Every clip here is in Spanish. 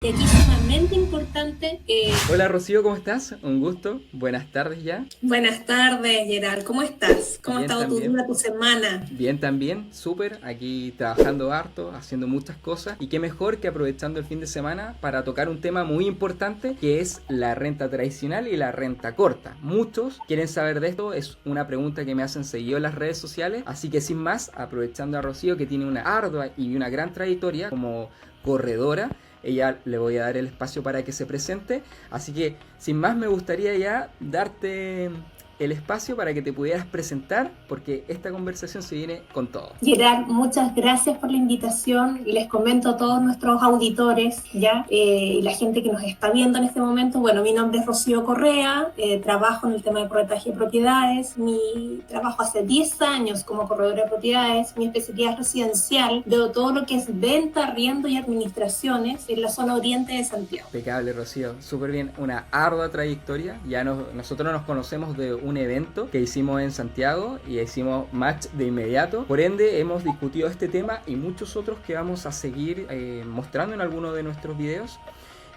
Aquí sumamente importante. Hola Rocío, ¿cómo estás? Un gusto. Buenas tardes ya. Buenas tardes, Gerard. ¿Cómo estás? ¿Cómo ha Bien estado tu también. día, tu semana? Bien también, súper. Aquí trabajando harto, haciendo muchas cosas. Y qué mejor que aprovechando el fin de semana para tocar un tema muy importante que es la renta tradicional y la renta corta. Muchos quieren saber de esto, es una pregunta que me hacen seguido en las redes sociales. Así que sin más, aprovechando a Rocío que tiene una ardua y una gran trayectoria como corredora, ella le voy a dar el espacio para que se presente. Así que sin más me gustaría ya darte el espacio para que te pudieras presentar porque esta conversación se viene con todo. Gerard, muchas gracias por la invitación. Les comento a todos nuestros auditores, ¿ya? Y la gente que nos está viendo en este momento. Bueno, mi nombre es Rocío Correa, trabajo en el tema de corretaje de propiedades. Mi trabajo hace 10 años como corredora de propiedades. Mi especialidad es residencial. Veo todo lo que es venta, arriendo y administraciones en la zona oriente de Santiago. Impecable, Rocío. Súper bien. Una ardua trayectoria. Nosotros nos conocemos de un evento que hicimos en Santiago y hicimos match de inmediato. Por ende, hemos discutido este tema y muchos otros que vamos a seguir mostrando en algunos de nuestros videos.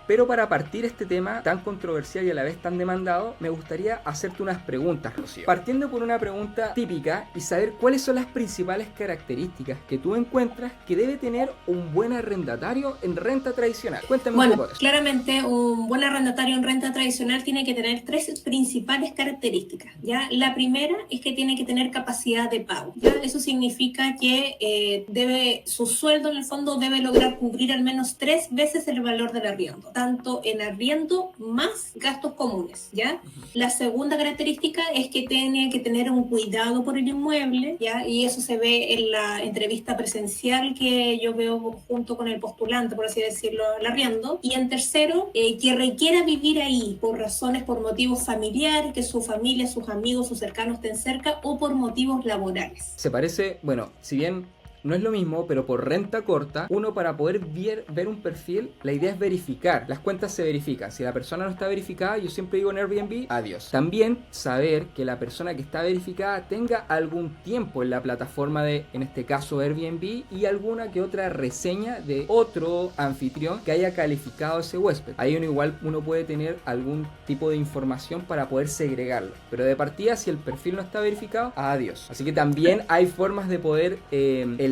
Pero para partir este tema tan controversial y a la vez tan demandado, me gustaría hacerte unas preguntas, Rocío. Partiendo por una pregunta típica y saber cuáles son las principales características que tú encuentras que debe tener un buen arrendatario en renta tradicional. Cuéntame un poco de eso. Claramente un buen arrendatario en renta tradicional tiene que tener tres principales características, ¿ya? La primera es que tiene que tener capacidad de pago, ¿ya? Eso significa que su sueldo en el fondo debe lograr cubrir al menos 3 veces el valor del arriendo, tanto en arriendo más gastos comunes, ¿ya? La segunda característica es que tiene que tener un cuidado por el inmueble, ¿ya? Y eso se ve en la entrevista presencial que yo veo junto con el postulante, por así decirlo, al arriendo. Y en tercero, que requiera vivir ahí por razones, por motivos familiares, que su familia, sus amigos, sus cercanos estén cerca, o por motivos laborales. Se parece, bueno, si bien no es lo mismo, pero por renta corta, uno para poder ver un perfil, la idea es verificar. Las cuentas se verifican. Si la persona no está verificada, yo siempre digo en Airbnb, adiós. También saber que la persona que está verificada tenga algún tiempo en la plataforma de, en este caso, Airbnb y alguna que otra reseña de otro anfitrión que haya calificado ese huésped. Ahí uno puede tener algún tipo de información para poder segregarlo. Pero de partida, si el perfil no está verificado, adiós. Así que también hay formas de poder elegir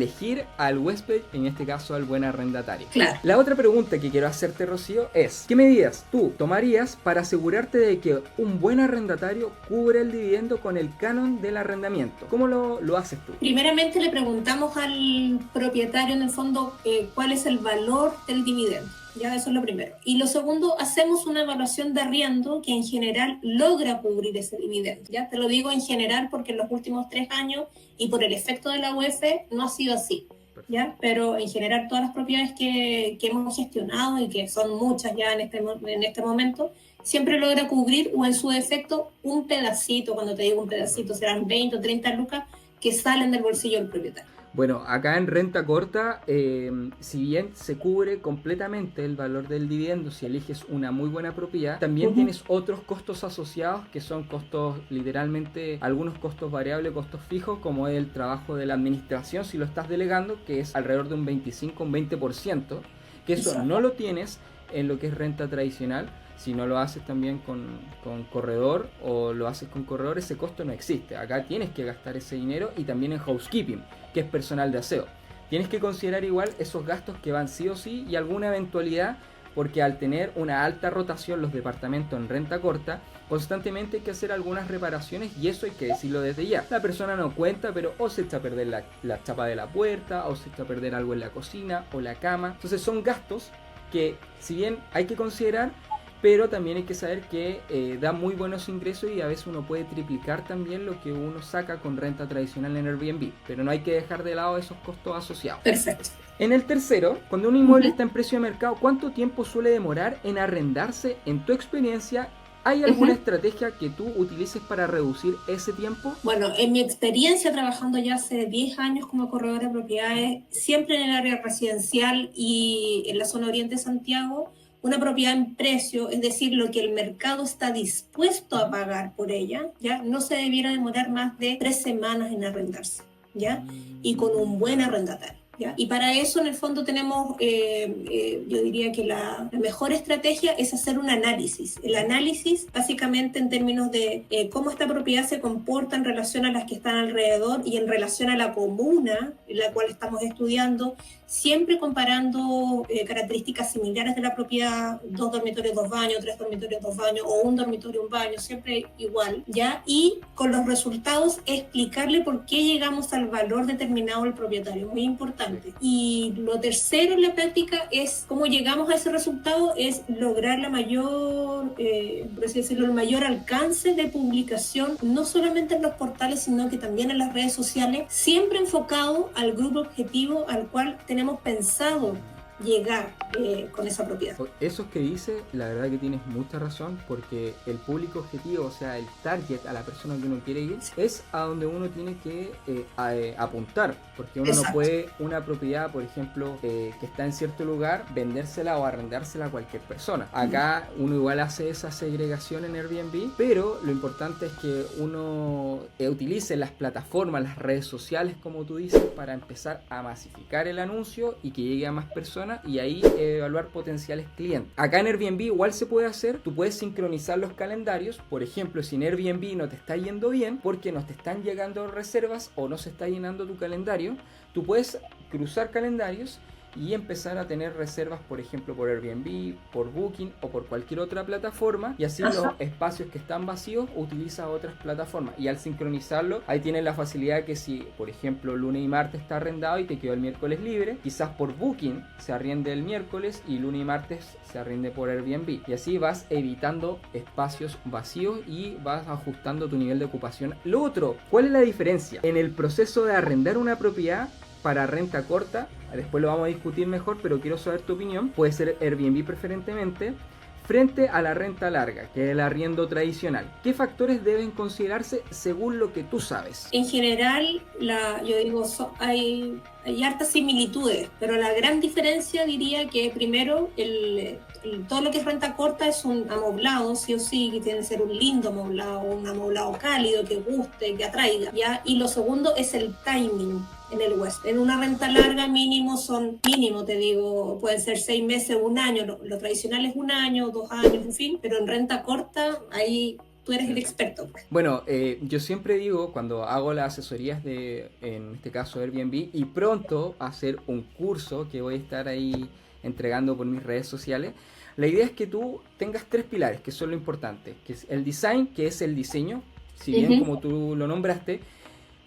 al huésped, en este caso al buen arrendatario. Claro. La otra pregunta que quiero hacerte, Rocío, es ¿qué medidas tú tomarías para asegurarte de que un buen arrendatario cubre el dividendo con el canon del arrendamiento? ¿Cómo lo haces tú? Primeramente le preguntamos al propietario en el fondo cuál es el valor del dividendo. Ya, eso es lo primero. Y lo segundo, hacemos una evaluación de arriendo que en general logra cubrir ese dividendo. Ya te lo digo en general porque en los últimos 3 años y por el efecto de la UF no ha sido así. ¿Ya? Pero en general todas las propiedades que hemos gestionado y que son muchas ya en este momento, siempre logra cubrir o en su defecto un pedacito, cuando te digo un pedacito serán 20 o 30 lucas que salen del bolsillo del propietario. Bueno, acá en renta corta, si bien se cubre completamente el valor del dividendo si eliges una muy buena propiedad, también tienes otros costos asociados que son costos literalmente, algunos costos variables, costos fijos, como es el trabajo de la administración si lo estás delegando, que es alrededor de un 25, un 20%, que eso no lo tienes en lo que es renta tradicional. Si no lo haces también con corredor o lo haces con corredor, ese costo no existe. Acá tienes que gastar ese dinero y también en housekeeping, que es personal de aseo. Tienes que considerar igual esos gastos que van sí o sí y alguna eventualidad, porque al tener una alta rotación los departamentos en renta corta, constantemente hay que hacer algunas reparaciones y eso hay que decirlo desde ya. La persona no cuenta, pero o se echa a perder la chapa de la puerta, o se echa a perder algo en la cocina o la cama. Entonces son gastos que si bien hay que considerar, pero también hay que saber que da muy buenos ingresos y a veces uno puede triplicar también lo que uno saca con renta tradicional en Airbnb, pero no hay que dejar de lado esos costos asociados. Perfecto. En el tercero, cuando un inmueble está en precio de mercado, ¿cuánto tiempo suele demorar en arrendarse? En tu experiencia, ¿hay alguna estrategia que tú utilices para reducir ese tiempo? Bueno, en mi experiencia trabajando ya hace 10 años como corredora de propiedades, siempre en el área residencial y en la zona oriente de Santiago, una propiedad en precio, es decir, lo que el mercado está dispuesto a pagar por ella, ya no se debiera demorar más de 3 semanas en arrendarse, ¿ya? Y con un buen arrendatario. ¿ya? Y para eso, en el fondo, tenemos, yo diría que la mejor estrategia es hacer un análisis. El análisis, básicamente, en términos de cómo esta propiedad se comporta en relación a las que están alrededor y en relación a la comuna en la cual estamos estudiando, siempre comparando características similares de la propiedad, 2 dormitorios, 2 baños, 3 dormitorios, 2 baños, o 1 dormitorio, 1 baño, siempre igual, ¿ya? Y con los resultados explicarle por qué llegamos al valor determinado del propietario, muy importante. Y lo tercero en la práctica es cómo llegamos a ese resultado, es lograr la mayor, por así decirlo, el mayor alcance de publicación, no solamente en los portales, sino que también en las redes sociales, siempre enfocado al grupo objetivo al cual tenemos pensado llegar con esa propiedad. Eso que dice, la verdad que tienes mucha razón, porque el público objetivo, o sea, el target, a la persona que uno quiere ir, es a donde uno tiene que apuntar, porque uno no puede una propiedad, por ejemplo, que está en cierto lugar, vendérsela o arrendársela a cualquier persona. Acá uno igual hace esa segregación en Airbnb, pero lo importante es que uno utilice las plataformas, las redes sociales, como tú dices, para empezar a masificar el anuncio y que llegue a más personas, y ahí evaluar potenciales clientes. Acá en Airbnb igual se puede hacer, tú puedes sincronizar los calendarios. Por ejemplo, si en Airbnb no te está yendo bien porque no te están llegando reservas o no se está llenando tu calendario, tú puedes cruzar calendarios y empezar a tener reservas, por ejemplo, por Airbnb, por Booking o por cualquier otra plataforma, y así los espacios que están vacíos utiliza otras plataformas, y al sincronizarlo ahí tienes la facilidad que si, por ejemplo, lunes y martes está arrendado y te quedó el miércoles libre, quizás por Booking se arriende el miércoles y lunes y martes se arriende por Airbnb, y así vas evitando espacios vacíos y vas ajustando tu nivel de ocupación. Lo otro, ¿cuál es la diferencia en el proceso de arrendar una propiedad para renta corta? Después lo vamos a discutir mejor, pero quiero saber tu opinión. Puede ser Airbnb preferentemente, frente a la renta larga, que es el arriendo tradicional. ¿Qué factores deben considerarse según lo que tú sabes? En general, yo digo, hay hartas similitudes, pero la gran diferencia diría que primero, todo lo que es renta corta es un amoblado, sí o sí, que tiene que ser un lindo amoblado, un amoblado cálido, que guste, que atraiga, ¿ya? Y lo segundo es el timing en el West. En una renta larga mínimo te digo, pueden ser 6 meses, 1 año, lo tradicional es 1 año, 2 años, en fin, pero en renta corta, ahí tú eres el experto, pues. Bueno, yo siempre digo, cuando hago las asesorías de, en este caso, Airbnb, y pronto hacer un curso que voy a estar ahí entregando por mis redes sociales, la idea es que tú tengas 3 pilares, que son lo importante, que es el design, que es el diseño, si bien como tú lo nombraste,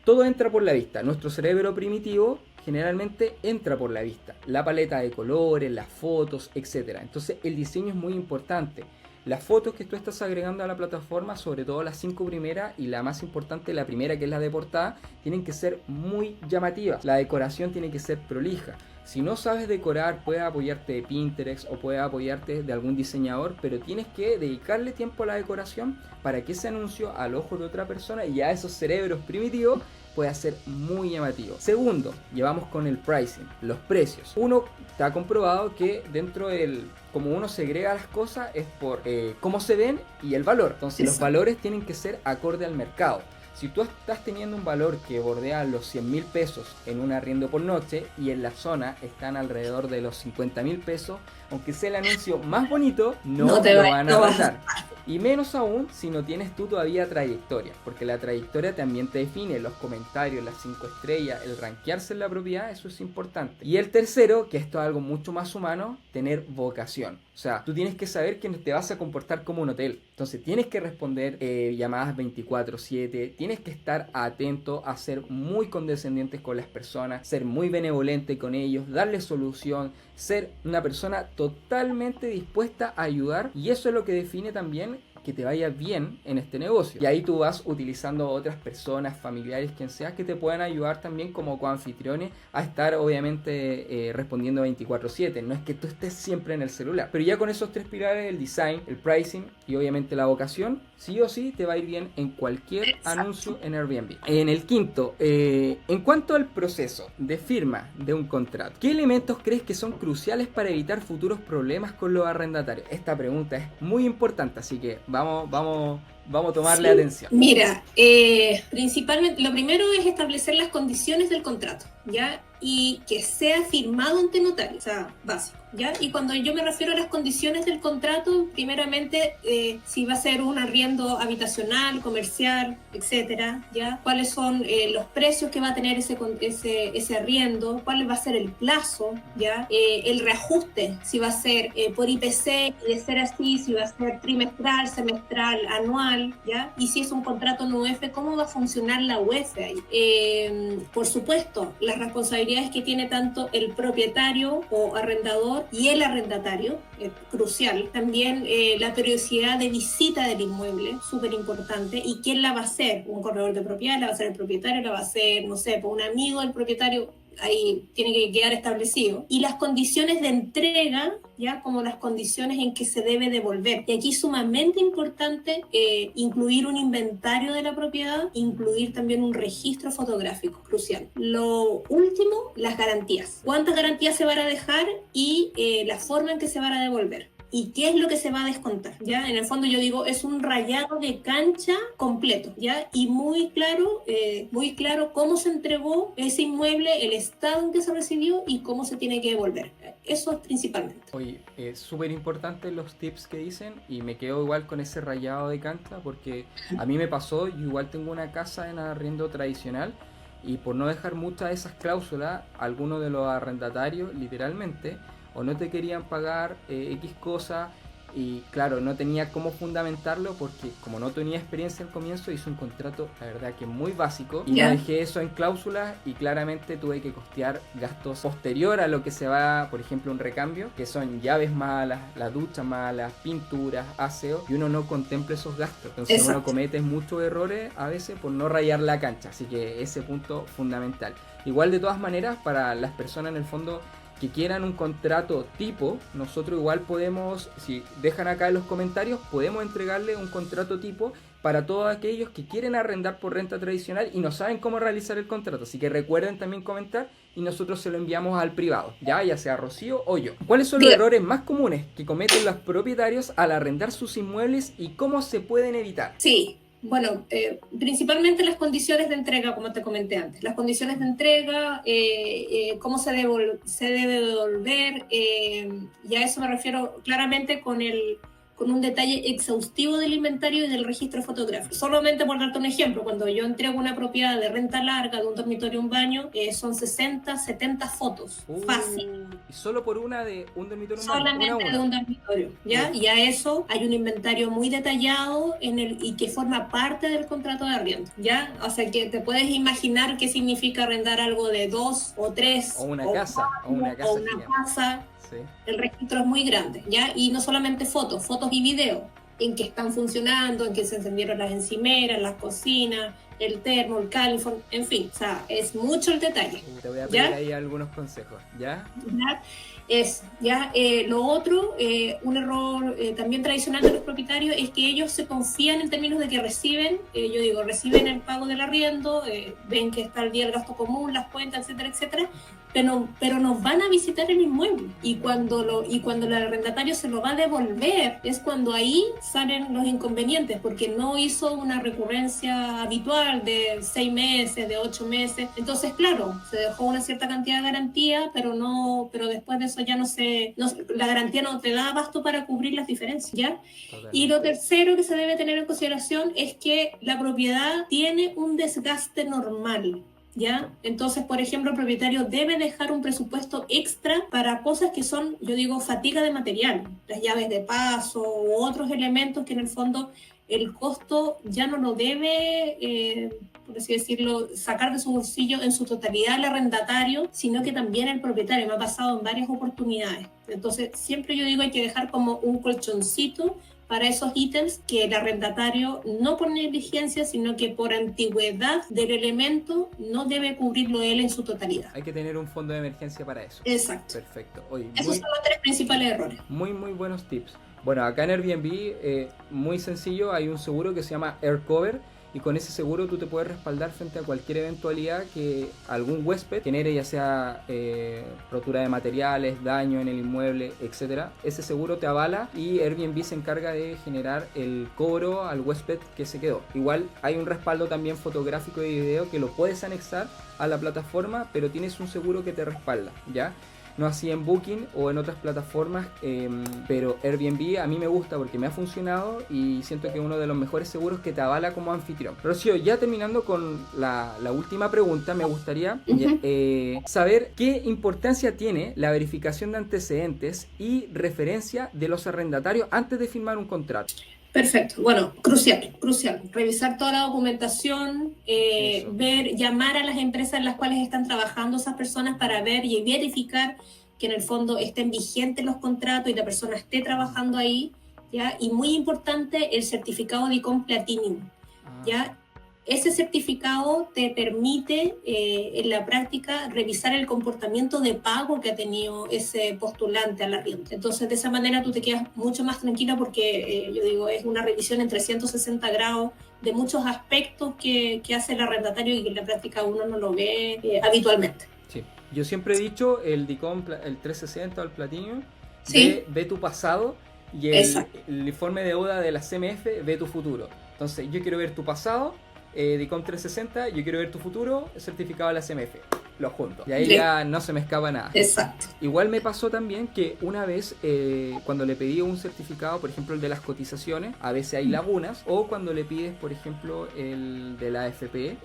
todo entra por la vista. Nuestro cerebro primitivo generalmente entra por la vista, la paleta de colores, las fotos, etc. Entonces el diseño es muy importante. Las fotos que tú estás agregando a la plataforma, sobre todo las 5 primeras y la más importante, la primera, que es la de portada, tienen que ser muy llamativas. La decoración tiene que ser prolija. Si no sabes decorar, puedes apoyarte de Pinterest o puedes apoyarte de algún diseñador, pero tienes que dedicarle tiempo a la decoración para que ese anuncio al ojo de otra persona y a esos cerebros primitivos pueda ser muy llamativo. Segundo, llevamos con el pricing, los precios. Uno está comprobado que dentro del, como uno segrega las cosas, es por cómo se ven y el valor. Entonces los valores tienen que ser acorde al mercado. Si tú estás teniendo un valor que bordea los 100.000 pesos en un arriendo por noche y en la zona están alrededor de los 50.000 pesos, aunque sea el anuncio más bonito, no te lo van a pasar. Y menos aún si no tienes tú todavía trayectoria, porque la trayectoria también te define, los comentarios, las 5 estrellas, el rankearse en la propiedad, eso es importante. Y el tercero, que esto es algo mucho más humano, tener vocación. O sea, tú tienes que saber que te vas a comportar como un hotel. Entonces tienes que responder llamadas 24/7, tienes que estar atento a ser muy condescendientes con las personas, ser muy benevolente con ellos, darles solución, ser una persona totalmente dispuesta a ayudar, y eso es lo que define también que te vaya bien en este negocio. Y ahí tú vas utilizando a otras personas, familiares, quien sea, que te puedan ayudar también como coanfitriones a estar obviamente respondiendo 24/7. No es que tú estés siempre en el celular. Pero ya con esos 3 pilares, el design, el pricing y obviamente la vocación, sí o sí te va a ir bien en cualquier anuncio en Airbnb. En el quinto, en cuanto al proceso de firma de un contrato, ¿qué elementos crees que son cruciales para evitar futuros problemas con los arrendatarios? Esta pregunta es muy importante, así que vamos a tomarle atención. Mira, principalmente, lo primero es establecer las condiciones del contrato, ¿ya? Y que sea firmado ante notario, o sea, básico, ¿ya? Y cuando yo me refiero a las condiciones del contrato, primeramente, si va a ser un arriendo habitacional, comercial, etcétera, ¿ya? ¿Cuáles son los precios que va a tener ese arriendo? ¿Cuál va a ser el plazo, ¿ya? El reajuste, si va a ser por IPC, y de ser así, si va a ser trimestral, semestral, anual, ¿ya? Y si es un contrato en UF, ¿cómo va a funcionar la UF ahí? Por supuesto, las responsabilidades que tiene tanto el propietario o arrendador y el arrendatario, crucial. También la periodicidad de visita del inmueble, súper importante. ¿Y quién la va a hacer? Un corredor de propiedad, la va a hacer el propietario, la va a hacer, no sé, por un amigo del propietario. Ahí tiene que quedar establecido. Y las condiciones de entrega, ya como las condiciones en que se debe devolver. Y aquí es sumamente importante incluir un inventario de la propiedad, incluir también un registro fotográfico, crucial. Lo último, las garantías. ¿Cuántas garantías se van a dejar y la forma en que se van a devolver? ¿Y qué es lo que se va a descontar? ¿Ya? En el fondo yo digo, es un rayado de cancha completo, ¿ya? Y muy claro cómo se entregó ese inmueble, el estado en que se recibió y cómo se tiene que devolver. Eso es principalmente. Oye, es súper importante los tips que dicen y me quedo igual con ese rayado de cancha porque a mí me pasó, yo igual tengo una casa en arriendo tradicional y por no dejar muchas de esas cláusulas, algunos de los arrendatarios literalmente o no te querían pagar X cosa y claro, no tenía cómo fundamentarlo porque como no tenía experiencia al comienzo hice un contrato, la verdad que muy básico y no dejé eso en cláusulas y claramente tuve que costear gastos posterior a lo que se va, por ejemplo un recambio, que son llaves malas, la ducha mala, pinturas, aseo y uno no contempla esos gastos, entonces Exacto. Uno comete muchos errores a veces por no rayar la cancha, así que ese punto fundamental. Igual de todas maneras para las personas en el fondo que quieran un contrato tipo, nosotros igual podemos, si dejan acá en los comentarios, podemos entregarle un contrato tipo para todos aquellos que quieren arrendar por renta tradicional y no saben cómo realizar el contrato. Así que recuerden también comentar y nosotros se lo enviamos al privado, ya sea Rocío o yo. ¿Cuáles son los errores más comunes que cometen los propietarios al arrendar sus inmuebles y cómo se pueden evitar? Sí. Bueno, principalmente las condiciones de entrega, como te comenté antes. Las condiciones de entrega, cómo se debe devolver, y a eso me refiero claramente con un detalle exhaustivo del inventario y del registro fotográfico. Solamente por darte un ejemplo, cuando yo entrego una propiedad de renta larga, de un dormitorio y un baño, son 60, 70 fotos. Fácil. ¿Y solo por una de un dormitorio? Solamente de un dormitorio, ¿ya? Y a eso hay un inventario muy detallado y que forma parte del contrato de arriendo, ¿ya? O sea, que te puedes imaginar qué significa arrendar algo de 2 o 3 o una casa, casa. Sí. El registro es muy grande, ¿ya? Y no solamente fotos y videos, en que están funcionando, en que se encendieron las encimeras, las cocinas, el termo, el californ, en fin, o sea, es mucho el detalle. Te voy a pedir ahí algunos consejos, ¿ya? Lo otro, un error también tradicional de los propietarios es que ellos se confían en términos de que reciben el pago del arriendo, ven que está al día el gasto común, las cuentas, etcétera, etcétera, pero nos van a visitar el inmueble y cuando el arrendatario se lo va a devolver es cuando ahí salen los inconvenientes porque no hizo una recurrencia habitual de 6 meses, de 8 meses, entonces claro, se dejó una cierta cantidad de garantía, pero después de eso ya la garantía no te da abasto para cubrir las diferencias, ¿ya? Totalmente. Y lo tercero que se debe tener en consideración es que la propiedad tiene un desgaste normal, ¿ya? Entonces, por ejemplo, el propietario debe dejar un presupuesto extra para cosas que son, yo digo, fatiga de material, las llaves de paso u otros elementos que en el fondo el costo ya no lo debe, por así decirlo, sacar de su bolsillo en su totalidad el arrendatario, sino que también el propietario. Me ha pasado en varias oportunidades. Entonces, siempre yo digo hay que dejar como un colchoncito para esos ítems que el arrendatario no por negligencia, sino que por antigüedad del elemento no debe cubrirlo él en su totalidad. Hay que tener un fondo de emergencia para eso. Exacto. Perfecto. Oye, esos son los 3 principales errores. Muy buenos tips. Bueno, acá en Airbnb, muy sencillo, hay un seguro que se llama AirCover y con ese seguro tú te puedes respaldar frente a cualquier eventualidad que algún huésped genere, ya sea rotura de materiales, daño en el inmueble, etcétera. Ese seguro te avala y Airbnb se encarga de generar el cobro al huésped que se quedó. Igual hay un respaldo también fotográfico y video que lo puedes anexar a la plataforma, pero tienes un seguro que te respalda, ¿ya? No así en Booking o en otras plataformas, pero Airbnb a mí me gusta porque me ha funcionado y siento que es uno de los mejores seguros que te avala como anfitrión. Rocío, ya terminando con la última pregunta, me gustaría saber qué importancia tiene la verificación de antecedentes y referencia de los arrendatarios antes de firmar un contrato. Perfecto, bueno, crucial, revisar toda la documentación, ver, llamar a las empresas en las cuales están trabajando esas personas para ver y verificar que en el fondo estén vigentes los contratos y la persona esté trabajando ahí, ¿ya? Y muy importante, el certificado de ICOM Platinum, ¿ya? Ese certificado te permite en la práctica revisar el comportamiento de pago que ha tenido ese postulante al arriendo. Entonces, de esa manera tú te quedas mucho más tranquila porque, yo digo, es una revisión en 360 grados de muchos aspectos que hace el arrendatario y que en la práctica uno no lo ve habitualmente. Sí, yo siempre he dicho el DICOM, el 360 o el Platinum, ¿sí? ve tu pasado y el informe de deuda de la CMF ve tu futuro. Entonces, yo quiero ver tu pasado, DICOM 360, yo quiero ver tu futuro, certificado de la CMF, los juntos. Y ahí ya no se me escapa nada. Exacto. Igual me pasó también que una vez cuando le pedí un certificado, por ejemplo el de las cotizaciones, a veces hay lagunas, o cuando le pides, por ejemplo, el de la AFP,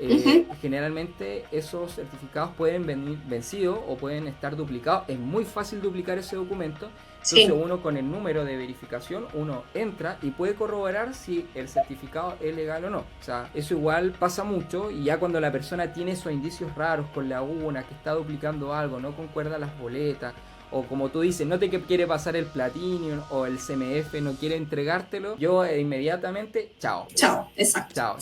generalmente esos certificados pueden venir vencidos o pueden estar duplicados. Es muy fácil duplicar ese documento. Entonces uno con el número de verificación, uno entra y puede corroborar si el certificado es legal o no. O sea, eso igual pasa mucho y ya cuando la persona tiene esos indicios raros con la UNA, que está duplicando algo, no concuerda las boletas, o como tú dices, no te quiere pasar el Platinum o el CMF, no quiere entregártelo, yo inmediatamente, chao. Chao, exacto. Chao.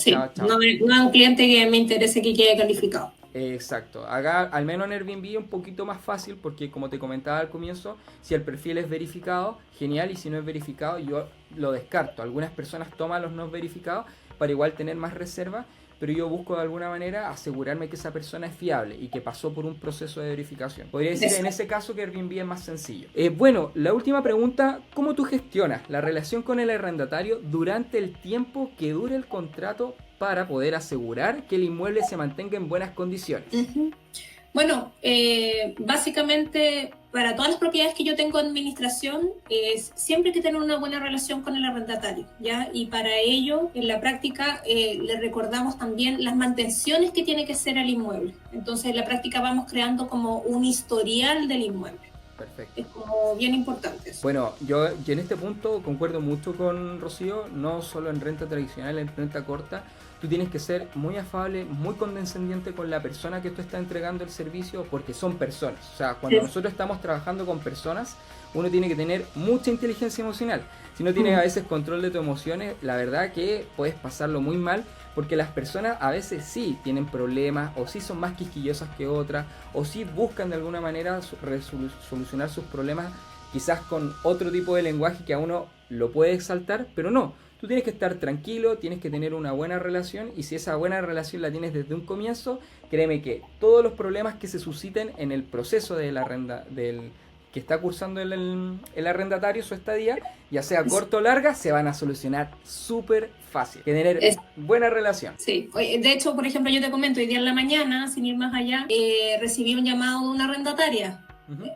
No es un cliente que me interese que quede calificado. Exacto, acá al menos en Airbnb es un poquito más fácil porque como te comentaba al comienzo, si el perfil es verificado, genial, y si no es verificado yo lo descarto. Algunas personas toman los no verificados para igual tener más reserva, pero yo busco de alguna manera asegurarme que esa persona es fiable y que pasó por un proceso de verificación. Podría decir en ese caso que Airbnb es más sencillo. Bueno, la última pregunta, ¿cómo tú gestionas la relación con el arrendatario durante el tiempo que dure el contrato para poder asegurar que el inmueble se mantenga en buenas condiciones? Bueno, básicamente para todas las propiedades que yo tengo en administración, siempre hay que tener una buena relación con el arrendatario, ¿ya? Y para ello, en la práctica, le recordamos también las mantenciones que tiene que hacer al inmueble. Entonces, en la práctica vamos creando como un historial del inmueble. Perfecto. Es como bien importante eso. Bueno, yo en este punto concuerdo mucho con Rocío, no solo en renta tradicional, en renta corta. Tú tienes que ser muy afable, muy condescendiente con la persona que tú estás entregando el servicio, porque son personas. O sea, cuando nosotros estamos trabajando con personas, uno tiene que tener mucha inteligencia emocional. Si no tienes a veces control de tus emociones, la verdad que puedes pasarlo muy mal, porque las personas a veces sí tienen problemas, o sí son más quisquillosas que otras, o sí buscan de alguna manera solucionar sus problemas, quizás con otro tipo de lenguaje que a uno lo puede exaltar, pero no. Tú tienes que estar tranquilo, tienes que tener una buena relación, y si esa buena relación la tienes desde un comienzo, créeme que todos los problemas que se susciten en el proceso de la del que está cursando el arrendatario su estadía, ya sea corto o larga, se van a solucionar súper fácil. Que tener buena relación. Sí, de hecho, por ejemplo, yo te comento, hoy día en la mañana, sin ir más allá, recibí un llamado de una arrendataria.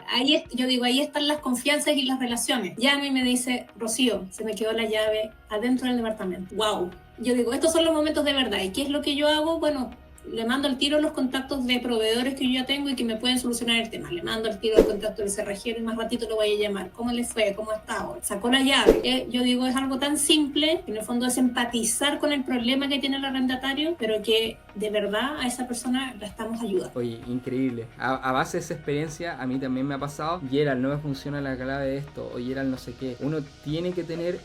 Ahí yo digo, ahí están las confianzas y las relaciones. Llama y me dice, Rocío, se me quedó la llave adentro del departamento. ¡Wow! Yo digo, estos son los momentos de verdad. ¿Y qué es lo que yo hago? Bueno, le mando al tiro los contactos de proveedores que yo ya tengo y que me pueden solucionar el tema. Le mando al tiro el contacto del cerrajero y más ratito lo voy a llamar. ¿Cómo le fue? ¿Cómo está ahora? Sacó la llave. Yo digo, es algo tan simple, que en el fondo es empatizar con el problema que tiene el arrendatario, pero que de verdad a esa persona la estamos ayudando. Oye, increíble. A base de esa experiencia, a mí también me ha pasado. Gerald, no me funciona la clave de esto. O Gerald, no sé qué. Uno tiene que tener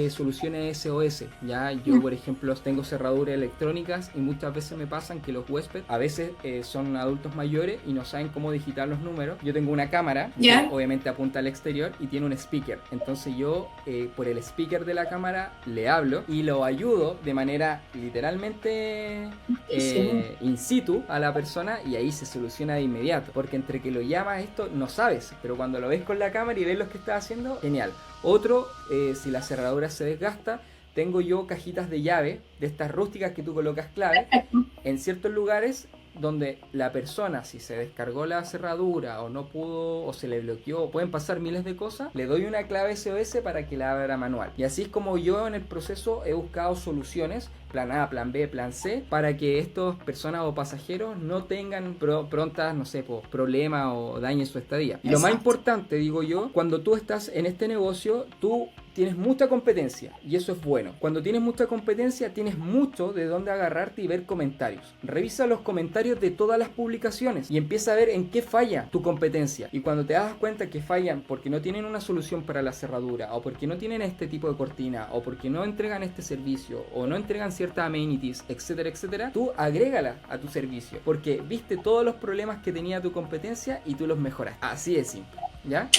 soluciones SOS, ¿ya? Yo, por ejemplo, tengo cerraduras electrónicas y muchas veces me pasan que los huéspedes a veces son adultos mayores y no saben cómo digitar los números. Yo tengo una cámara que obviamente apunta al exterior y tiene un speaker. Entonces yo por el speaker de la cámara le hablo y lo ayudo de manera literalmente in situ a la persona y ahí se soluciona de inmediato. Porque entre que lo llamas esto no sabes, pero cuando lo ves con la cámara y ves lo que estás haciendo, genial. Otro, si la cerradura se desgasta, tengo yo cajitas de llave, de estas rústicas que tú colocas clave, en ciertos lugares donde la persona, si se descargó la cerradura o no pudo o se le bloqueó, pueden pasar miles de cosas, le doy una clave SOS para que la abra manual. Y así es como yo en el proceso he buscado soluciones, plan A, plan B, plan C, para que estas personas o pasajeros no tengan prontas, no sé, problemas o dañen su estadía. Y lo más importante, digo yo, cuando tú estás en este negocio, tú tienes mucha competencia y eso es bueno. Cuando tienes mucha competencia, tienes mucho de dónde agarrarte y ver comentarios. Revisa los comentarios de todas las publicaciones y empieza a ver en qué falla tu competencia. Y cuando te das cuenta que fallan porque no tienen una solución para la cerradura, o porque no tienen este tipo de cortina, o porque no entregan este servicio, o no entregan ciertas amenities, etcétera, etcétera, tú agrégala a tu servicio porque viste todos los problemas que tenía tu competencia y tú los mejoras. Así de simple, ¿ya?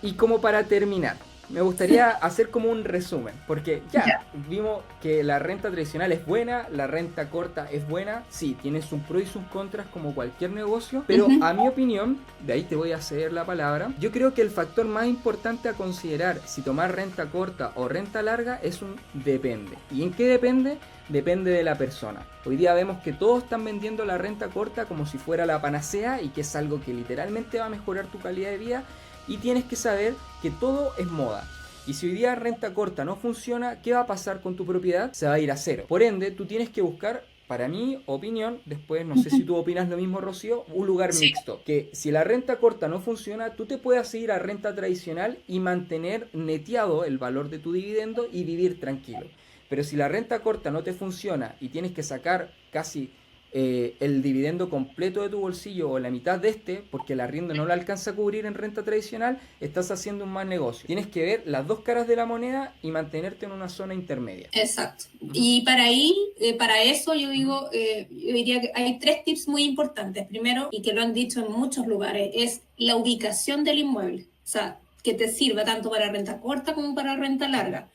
Y como para terminar, me gustaría hacer como un resumen, porque ya vimos que la renta tradicional es buena, la renta corta es buena, sí, tiene sus pros y sus contras como cualquier negocio, pero a mi opinión, de ahí te voy a ceder la palabra, yo creo que el factor más importante a considerar si tomar renta corta o renta larga es un depende. ¿Y en qué depende? Depende de la persona. Hoy día vemos que todos están vendiendo la renta corta como si fuera la panacea y que es algo que literalmente va a mejorar tu calidad de vida. Y tienes que saber que todo es moda. Y si hoy día renta corta no funciona, ¿qué va a pasar con tu propiedad? Se va a ir a cero. Por ende, tú tienes que buscar, para mi opinión, después no sé si tú opinas lo mismo, Rocío, un lugar mixto. Que si la renta corta no funciona, tú te puedas ir a renta tradicional y mantener neteado el valor de tu dividendo y vivir tranquilo. Pero si la renta corta no te funciona y tienes que sacar casi el dividendo completo de tu bolsillo o la mitad de este, porque el arriendo no lo alcanza a cubrir en renta tradicional, estás haciendo un mal negocio. Tienes que ver las dos caras de la moneda y mantenerte en una zona intermedia. Exacto. Y para eso yo digo, yo diría que hay 3 tips muy importantes. Primero, y que lo han dicho en muchos lugares, es la ubicación del inmueble. O sea, que te sirva tanto para renta corta como para renta larga.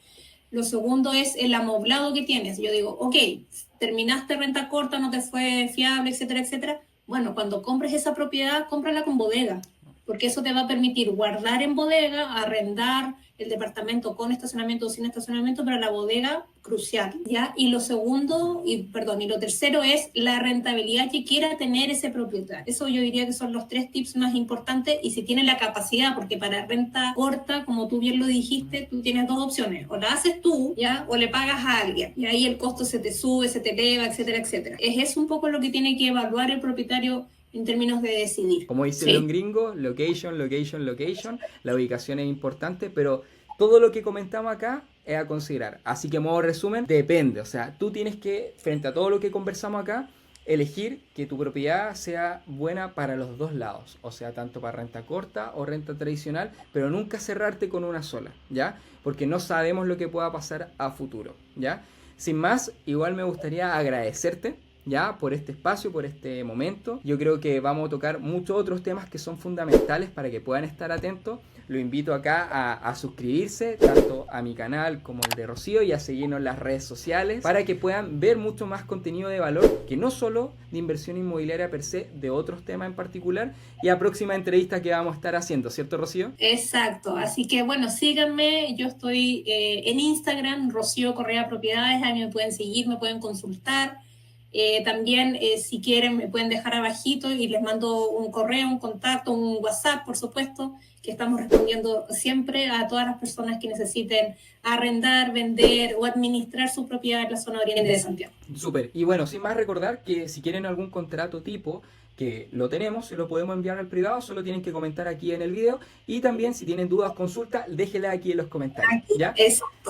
Lo segundo es el amoblado que tienes. Yo digo, ok, terminaste renta corta, no te fue fiable, etcétera, etcétera. Bueno, cuando compres esa propiedad, cómprala con bodega, porque eso te va a permitir guardar en bodega, arrendar el departamento con estacionamiento o sin estacionamiento, pero la bodega, crucial, ¿ya? Y lo tercero es la rentabilidad que quiera tener ese propietario. Eso yo diría que son los 3 tips más importantes, y si tiene la capacidad, porque para renta corta, como tú bien lo dijiste, tú tienes 2 opciones, o la haces tú, ¿ya? O le pagas a alguien, y ahí el costo se te sube, se te eleva, etcétera, etcétera. Es eso un poco lo que tiene que evaluar el propietario en términos de decidir. Como dice el gringo, location, location, location. La ubicación es importante, pero todo lo que comentamos acá es a considerar. Así que, modo resumen, depende. O sea, tú tienes que, frente a todo lo que conversamos acá, elegir que tu propiedad sea buena para los dos lados. O sea, tanto para renta corta o renta tradicional, pero nunca cerrarte con una sola, ¿ya? Porque no sabemos lo que pueda pasar a futuro, ¿ya? Sin más, igual me gustaría agradecerte, ya, por este espacio, por este momento. Yo creo que vamos a tocar muchos otros temas que son fundamentales para que puedan estar atentos. Lo invito acá a suscribirse tanto a mi canal como el de Rocío y a seguirnos en las redes sociales para que puedan ver mucho más contenido de valor, que no solo de inversión inmobiliaria per se, de otros temas en particular, y a próxima entrevista que vamos a estar haciendo, ¿cierto, Rocío? Exacto, así que bueno, síganme, yo estoy en Instagram, Rocío Correa Propiedades, ahí me pueden seguir, me pueden consultar. También si quieren me pueden dejar abajito y les mando un correo, un contacto, un WhatsApp, por supuesto, que estamos respondiendo siempre a todas las personas que necesiten arrendar, vender o administrar su propiedad en la zona oriente de Santiago. Súper. Y bueno, sin más, recordar que si quieren algún contrato tipo, que lo tenemos, lo podemos enviar al privado, solo tienen que comentar aquí en el video, y también si tienen dudas, consultas, déjenla aquí en los comentarios, ¿ya?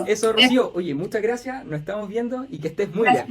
Eso, Rocío. Oye, muchas gracias, nos estamos viendo y que estés muy bien.